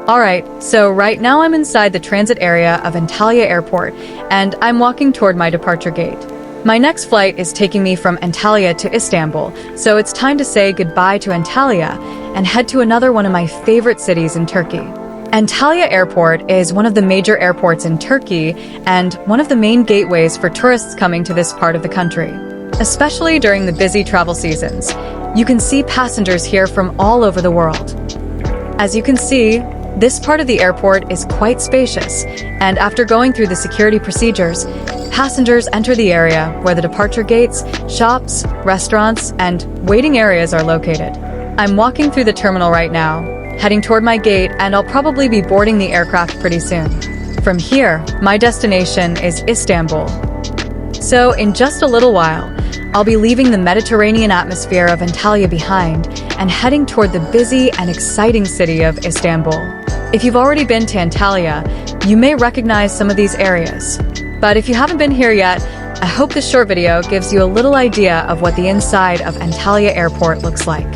Alright, so right now I'm inside the transit area of Antalya Airport, and I'm walking toward my departure gate. My next flight is taking me from Antalya to Istanbul, so it's time to say goodbye to Antalya and head to another one of my favorite cities in Turkey. Antalya Airport is one of the major airports in Turkey and one of the main gateways for tourists coming to this part of the country. Especially during the busy travel seasons, you can see passengers here from all over the world. As you can see, this part of the airport is quite spacious, and after going through the security procedures, passengers enter the area where the departure gates, shops, restaurants, and waiting areas are located. I'm walking through the terminal right now, heading toward my gate, and I'll probably be boarding the aircraft pretty soon. From here, my destination is Istanbul. So, in just a little while, I'll be leaving the Mediterranean atmosphere of Antalya behind and heading toward the busy and exciting city of Istanbul. If you've already been to Antalya, you may recognize some of these areas. But if you haven't been here yet, I hope this short video gives you a little idea of what the inside of Antalya Airport looks like.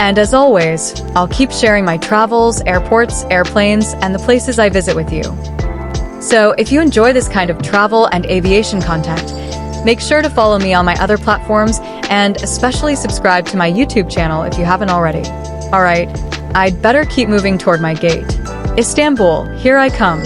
And as always, I'll keep sharing my travels, airports, airplanes, and the places I visit with you. So if you enjoy this kind of travel and aviation content, make sure to follow me on my other platforms and especially subscribe to my YouTube channel if you haven't already. Alright, I'd better keep moving toward my gate. Istanbul, here I come.